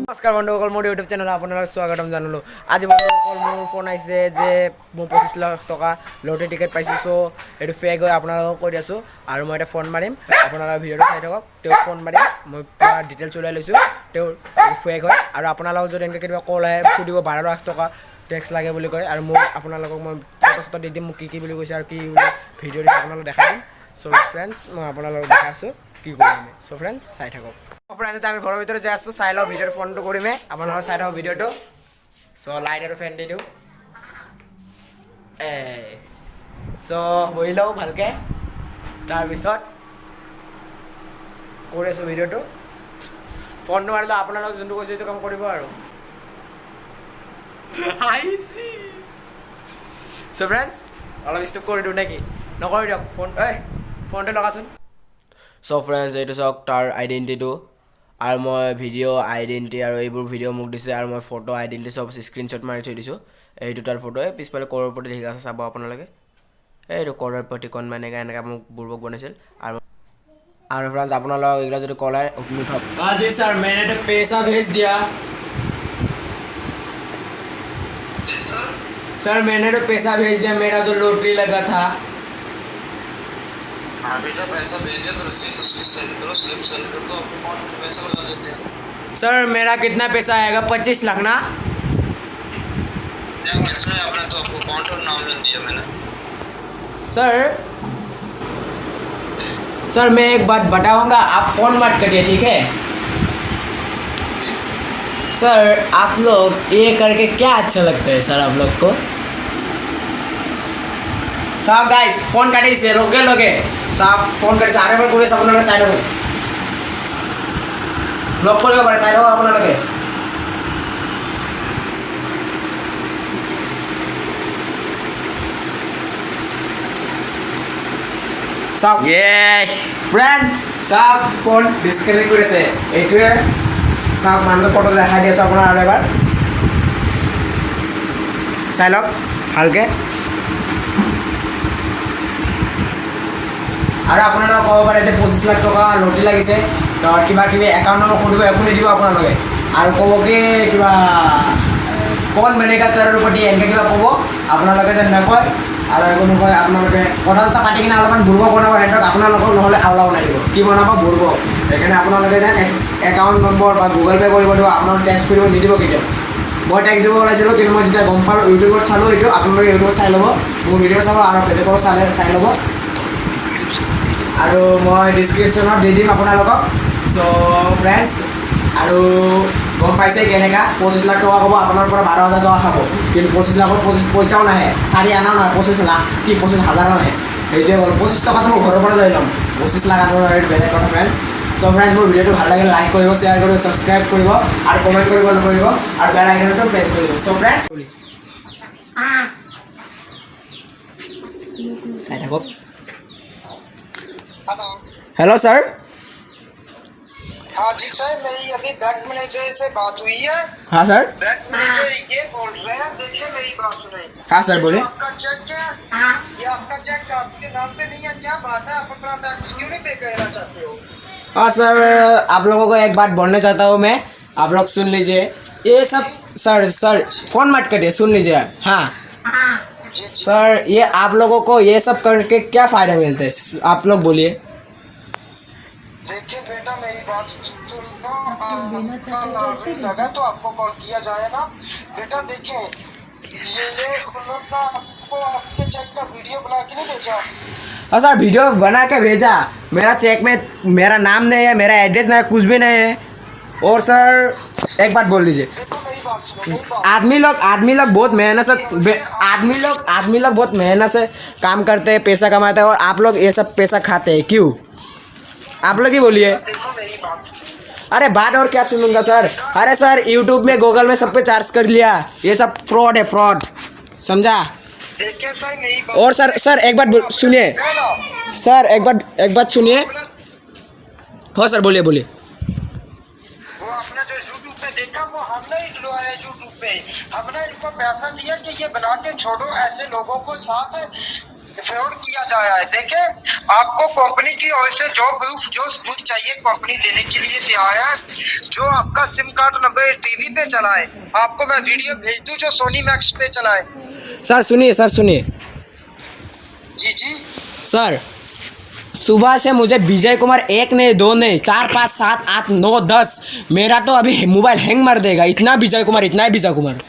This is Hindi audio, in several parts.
नमस्कार बंधुসকল मोर यूट्यूब चैनल आपनालोक स्वागतम जानालो। आज बंधुসকল मोर फोन आइसे जे मोर 25 लाख टका लटरी टिकेट पाइछु। सो एटु फेक होय आपनालोक কৈ দিছো আৰু মই এটা ফোন মাৰিম আপোনালোকে ভিডিওটো চাই থাকক। তেও ফোন মাৰিম মই পুৰা ডিটেইলছ উলাই লৈছো। তেও फेक হয় আৰু আপোনালোক যদি এনেকৈ কিবা কল আহে খুদিব 12 লাখ টকা ট্যাক্স লাগে বুলি কয় আৰু মই আপোনালোকক মই ফটো দি দিম কি কি বুলি কৈছে আৰু কি ভিডিও দি আপোনালোক দেখাই দিম। সো फ्रेंड्स মই আপোনালোকক দেখাছো কি কৰিম। সো फ्रेंड्स চাই থাকক। फ्रेंड्स আমি ঘৰৰ ভিতৰত যাই আছো চাই লও ভিডিওৰ ফোনটো কৰিমে আপোনালোকে চাই থাকক ভিডিওটো। সো লাইট আৰু ফ্যান দি দিও সো বহি লও ভালকে তাৰ পিছত কৰি আছো ভিডিওটো। ফোনটো মাৰিলে আপোনালোক যোনটো কৈছে এইটো কাম কৰিব আৰু আইছি। সো फ्रेंड्स অলপ ষ্টপ কৰি দিও নেকি নকৰি দিয়ক ফোনটো লগাচোন। সো फ्रेंड्स এইটো চাওক তাৰ আইডেন্টিটিটো আৰু মই ভিডিও আইডেন্টিটি আৰু এইবোৰ ভিডিও মোক দিছে আৰু মই ফটো আইডেন্টিটি সব স্ক্ৰিনশ্বট মাৰি থৈ দিছো। এইটো তাৰ ফটো পিছফালে কৰৰপতি লিখা আছে চাব আপোনালোকে। এইটো কৰৰপতি কনমানে এনেকা মোক বুৰবক বনাইছিল আৰু फ्रेंड्स আপোনালোক এগুলা যদি কল আহে উঠাওক। हाँ जी सर मैंने तो पैसा भेज दिया। सर मैंने तो पैसा भेज दिया मेरा जो लॉटरी लगा था। हाँ बेटा पैसा भेजे तो रसीद उसकी सेंड करो स्लिप सेंड कर दो आपको अकाउंट में पैसा लगा देते हैं। सर मेरा कितना पैसा आएगा 25 लाख ना? किसमें आपने तो आपको अकाउंट और नाम लिख दिया मैंने। सर मैं एक बात बताऊंगा आप फोन मत करिए ठीक है। सर आप लोग ये करके क्या अच्छा लगता है सर आप लोग को? साहब गाइस फोन काटे से लोगे साहब फोन काटे से आने पर पूरे सब लोग साइड हो ब्लॉक कर पारे साइड हो अपना लगे। साहब ये फ्रेंड साहब फोन डिस्कनेक्ट করেছে এইটোৱে সাহেব মান ফটো দেখাই দিছো আপোনাৰ আৰু এবাৰ চাই লওক ভালকে। আৰু আপোনালোকে ক'ব পাৰে যে 25 লাখ টকা লটৰি লাগিছে তো কিবা কিবি একাউণ্ট নম্বৰ খুলিব একো নিদিব আপোনালোকে আৰু ক'ব কি কিবা কোন মেনেকা কৰৰপতি এনেকৈ কিবা ক'ব আপোনালোকে যেন নকয় আৰু একো নকয়। আপোনালোকে কথা এটা পাতি কিনে অলপমান বুৰ্ব বনাব সিহঁতক আপোনালোকক নহ'লে আওলা বনাই দিব কি বনাব বুৰ্ব। সেইকাৰণে আপোনালোকে যেন একাউণ্ট নম্বৰ বা গুগল পে' কৰিব দিব আপোনালোকে টেক্স কৰিব নিদিব কেতিয়াও। মই টেক্স দিব ওলাইছিলোঁ কিন্তু মই যেতিয়া গম পালোঁ ইউটিউবত চালোঁ এইটো আপোনালোকে ইউটিউবত চাই ল'ব মোৰ ভিডিঅ' চাব আৰু বেলেগৰ চাই ল'ব আৰু মই ডিছক্ৰিপশ্যনত দি দিম আপোনালোকক। চ' ফ্ৰেণ্ডছ আৰু গম পাইছে কেনেকা 25 লাখ টকা ক'ব আপোনাৰ পৰা 12,000 টকা খাব কিন্তু 25 লাখৰ পইচাও নাহে 4 আনাও নহয় 25 লাখ কি 25,000 নাহে এইটোৱে হ'ল 25 টকাটো মই ঘৰৰ পৰা লৈ ল'ম 25 লাখ আপোনাৰ বেলেগ কথা ফ্ৰেণ্ডছ। চ' ফ্ৰেণ্ডছ মোৰ ভিডিঅ'টো ভাল লাগিলে লাইক কৰিব শ্বেয়াৰ কৰিব ছাবস্ক্ৰাইব কৰিব আৰু কমেণ্ট কৰিব নকৰিব আৰু বেল আইকনটো প্ৰেছ কৰিব। চ' ফ্ৰেণ্ডছ চাই থাকক। Hello sir. हाँ जी सर मेरी अभी बैंक मैनेजर से बात हुई है। हाँ सर। बैंक मैनेजर ये बोल रहे हैं देखिए मेरी बात सुने। हाँ सर बोलिए। आपका चेक क्या ये आपका चेक आपके नाम पे नहीं है क्या बात है आप अपना टैक्स क्यों नहीं पे करना चाहते हो? हाँ सर आप लोगों को एक बात बोलना चाहता हूँ मैं आप लोग सुन लीजिए ये सब सर फ़ोन मत करिए सुन लीजिए आप। हाँ सर ये आप लोगों को ये सब करके क्या फ़ायदा मिलता है आप लोग बोलिए। देखिए बेटा मेरी बात सुनो लॉटरी लगा तो आपको कॉल किया जाएगा बेटा। देखिए ये उन्होंने आपको आपके चेक का वीडियो बना के नहीं भेजा। हाँ सर वीडियो बना के भेजा मेरा चेक में मेरा नाम नहीं है मेरा एड्रेस नहीं है कुछ भी नहीं है। और सर एक बात बोल लीजिए आदमी लोग बहुत मेहनत से आदमी लोग बहुत मेहनत से काम करते हैं पैसा कमाते हैं और आप लोग ये सब पैसा खाते हैं क्यों आप लोग ही बोलिए। अरे बात और क्या सुनूंगा सर। अरे सर यूट्यूब में गूगल में सब पे चार्ज कर लिया ये सब फ्रॉड है फ्रॉड समझा। देखिए सर मेरी बात और सर एक बात सुनिए सर एक बात सुनिए। हाँ सर बोलिए वो आपने जो यूट्यूब पे देखा वो हमने ही डलवाया यूट्यूब पे हमने इनको पैसा दिया कि ये बना के छोड़ो ऐसे लोगों को साथ फ्रॉड किया जा रहा है। देखे, आपको कंपनी की ओर से जो प्रूफ जो सबूत चाहिए कंपनी देने के लिए तैयार है। जो आपका सिम कार्ड नंबर टीवी पे चला है, आपको मैं वीडियो भेज दूं जो सोनी मैक्स पे चला है। सर सुनिए जी जी सर, सुबह से मुझे विजय कुमार 1 नहीं 2 नहीं 4 5 7 8 9 10 मेरा तो अभी मोबाइल हैंग मार देगा। इतना विजय कुमार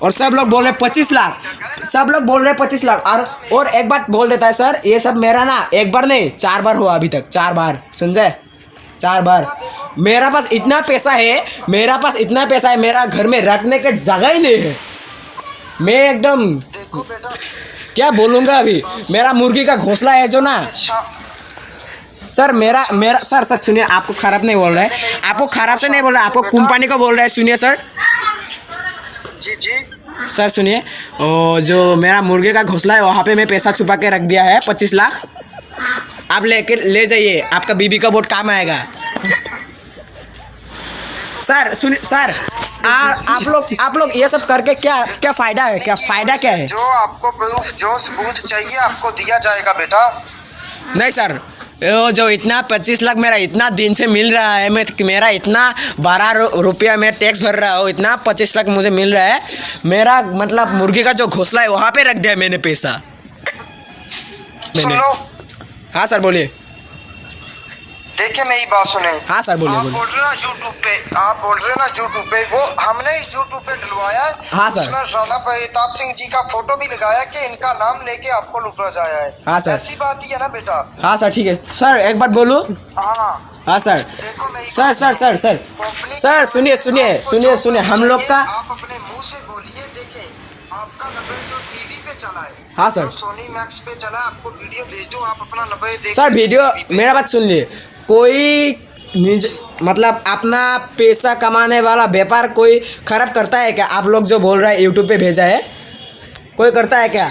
और सब लोग बोल रहे 25 लाख, सब लोग बोल रहे 25 लाख। और एक बात बोल देता है सर, ये सब मेरा ना एक बार नहीं 4 बार हुआ अभी तक, 4 बार, समझे, 4 बार। मेरा पास इतना पैसा है, मेरा घर में रखने की जगह ही नहीं है। मैं एकदम देखो बेटा, क्या बोलूँगा अभी। मेरा मुर्गी का घोंसला है जो ना सर, मेरा सर सुनिए, आपको खराब नहीं बोल रहा है, आपको खराब से नहीं बोल रहा है, आपको कंपनी को बोल रहा है। सुनिए सर, जी जी सर सुनिए, जो मेरा मुर्गे का घोंसला है वहाँ पे मैं पैसा छुपा के रख दिया है 25 लाख। आप ले जाइए, आपका बीबी का बहुत काम आएगा। सर सुनिए सर, आप लोग ये सब करके क्या फायदा है, क्या है? जो आपको प्रूफ जो सबूत चाहिए आपको दिया जाएगा बेटा। नहीं सर, जो इतना 25 लाख मेरा इतना दिन से मिल रहा है, मेरा इतना 12 रुपया मैं टैक्स भर रहा हूँ, इतना 25 लाख मुझे मिल रहा है। मेरा मतलब मुर्गी का जो घोंसला है वहाँ पे रख दिया मैंने पैसा। सुन लो। हाँ सर बोलिए। देखिए मेरी बात सुने। हाँ सर बोलिए। आप बोल रहे ना यूट्यूब पे, वो हमने यूट्यूब पे डलवाया है। हाँ सर। उसमें राणा प्रताप सिंह जी का फोटो भी लगाया कि इनका नाम लेके आपको लूटा जाया है। हाँ सर। ऐसी बात ही है ना बेटा। हाँ सर ठीक है सर, एक बात बोलूँ। हाँ सर। देखो मेरी सर सुनिए, हम लोग का आप अपने मुंह से बोलिए। देखे, आपका नंबर जो टीवी पे चला है, हाँ सर, जो सोनी मैक्स पे चला है, आपको वीडियो भेज दूं, आप अपना नंबर देख सर वीडियो, मेरा बात सुन लिए। कोई मतलब अपना पैसा कमाने वाला व्यापार कोई खराब करता है क्या? आप लोग जो बोल रहे हैं यूट्यूब पे भेजा है, कोई करता है क्या?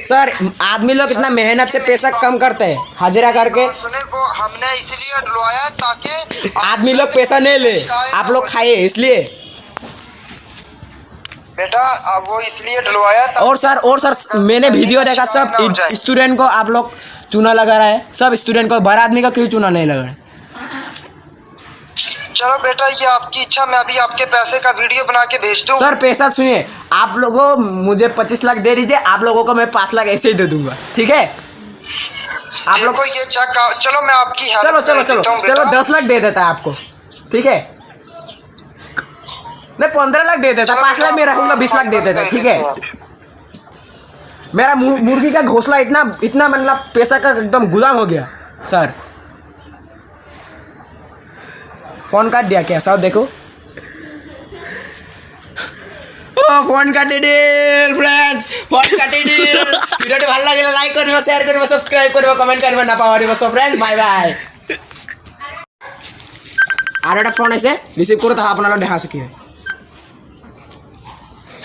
सर आदमी लोग इतना मेहनत से पैसा कम करते हैं हाजिरा करके। सुने, वो हमने इसलिए डलवाया ताकि आदमी लोग पैसा नहीं ले, आप लोग खाइए इसलिए बेटा। अब वो इसलिए डलवाया था। और सर मैंने वीडियो देखा, सब स्टूडेंट को आप लोग चूना लगा रहा है, सब स्टूडेंट को, बड़ा आदमी का क्यों चूना नहीं लगा है? चलो बेटा, ये आपकी इच्छा, मैं अभी आपके पैसे का वीडियो बना के भेज दूं। सर पैसा सुनिए, आप लोगों मुझे 25 लाख दे दीजिए, आप लोगों को मैं 5 लाख ऐसे ही दे दूंगा, ठीक है? आप लोग को ये चेक, चलो मैं आपकी चलो 10 लाख दे देता है आपको, ठीक है? नहीं 15 लाख दे देता, 5 लाख मैं रखूंगा, 20 लाख दे देता, ठीक है? मेरा मुर्गी का घोंसला इतना मतलब पैसा का एकदम गुदाम हो गया। सर फोन काट दिया क्या साहब? देखो फोन काटे दिल फ्रेंड्स, फोन काटे दिल। ভিডিওটি ভালো লাগলে লাইক করবে, শেয়ার করবে, সাবস্ক্রাইব করবে, কমেন্ট করবে না পাওয়ারিব। So friends bye bye. আর একটা ফোন আছে, রিসিভ করে তা আপনারা দেখা सकी है।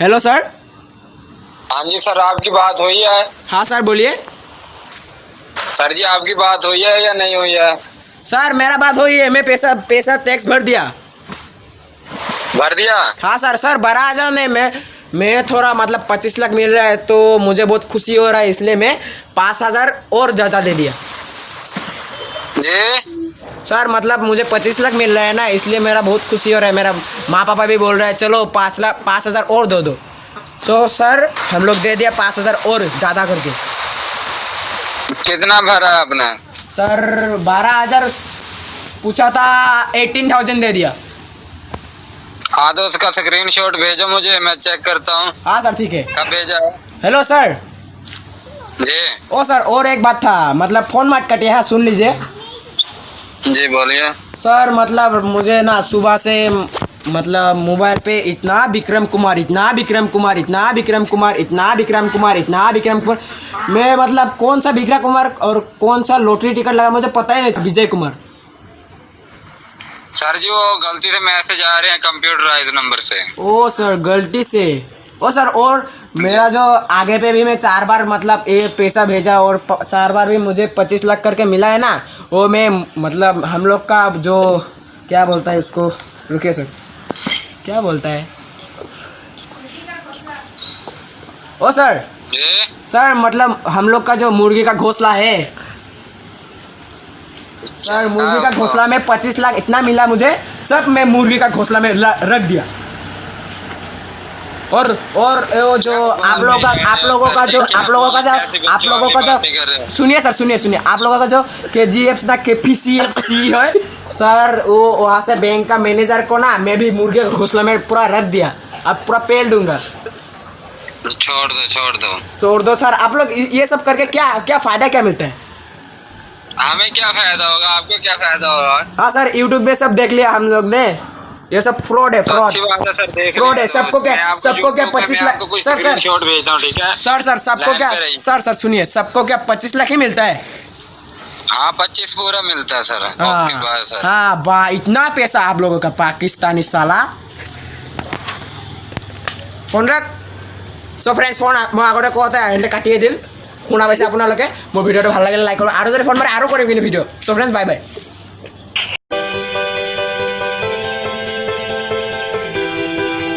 Hello sir. हाँ जी सर, आपकी बात हुई है? हाँ सर बोलिए। सर जी आपकी बात हुई है या नहीं हुई है? सर मेरा बात हुई है, मैं पैसा टैक्स भर दिया। हाँ सर 12,000 नहीं, मैं थोड़ा मतलब 25 लाख मिल रहा है तो मुझे बहुत खुशी हो रहा है, इसलिए मैं 5,000 और ज़्यादा दे दिया जी। सर मतलब मुझे 25 लाख मिल रहा है ना, इसलिए मेरा बहुत खुशी हो रहा है। मेरा माँ पापा भी बोल रहे हैं चलो 5,000 और दे दो। सो सर हम लोग दे दिया 5,000 और ज़्यादा करके। कितना भरा आपने? सर 12,000 पूछा था, 18,000 दे दिया। हाँ तो उसका स्क्रीनशॉट भेजो मुझे, मैं चेक करता हूँ। हाँ सर ठीक है। कब भेजा? Hello sir. जी। ओ सर और एक बात था, मतलब फ़ोन मत कटिए, हाँ सुन लीजिए। जी बोलिए। सर मतलब मुझे ना सुबह से मतलब मोबाइल पे इतना विक्रम कुमार, मैं मतलब कौन सा विक्रम कुमार और कौन सा लॉटरी टिकट लगा मुझे पता ही नहीं था। विजय कुमार। सर जी वो गलती से मैसेज आ रहे हैं कंप्यूटराइज्ड नंबर से। ओ सर गलती से। ओ सर और मेरा जो आगे पे भी मैं 4 बार मतलब ये पैसा भेजा और 4 बार भी मुझे 25 लाख करके मिला है ना, वो मैं मतलब हम लोग का जो क्या बोलता है उसको, रुकिए सर क्या बोलता है, ओ सर ये सर मतलब हम लोग का जो मुर्गी का घोंसला है सर, मुर्गी का घोंसला में 25 लाख इतना मिला मुझे, सब मैं मुर्गी का घोंसला में रख दिया। और वो जो आप लोगों का जो सुनिए सर, सुनिए आप लोगों का जो KGF ना KPCFC है सर, वो वहाँ से बैंक का मैनेजर को ना मैं भी मुर्गी का घोंसला में पूरा रख दिया, अब पूरा पेल दूंगा। छोड़ दो सर। आप लोग ये सब करके क्या फायदा क्या मिलता है? हमें क्या फायदा होगा, आपको क्या फायदा होगा? हाँ सर, यूट्यूब पे सब देख लिया हम लोग ने, ये सब फ्रॉड है, फ्रॉड फ्रॉड है। सबको क्या 25 लाख सर शॉट भेजता हूँ, ठीक है सर सबको क्या सर सुनिए, सबको क्या 25 लाख ही मिलता है? हाँ 25 पूरा मिलता है सर। Okay bye sir. हाँ बा, इतना पैसा आप लोगों का, पाकिस्तानी साला। फोन रख। सो फ्रेंड्स, फोन मैं আগতে কওঁতে এন্ড কাটিয়ে দিল। শুনা পাইছে আপোনালোকে। মোৰ ভিডিওটো ভাল লাগিলে লাইক কৰক, আৰু যদি ফোন মাৰে আৰু কৰিম কিন্তু video. So friends bye bye.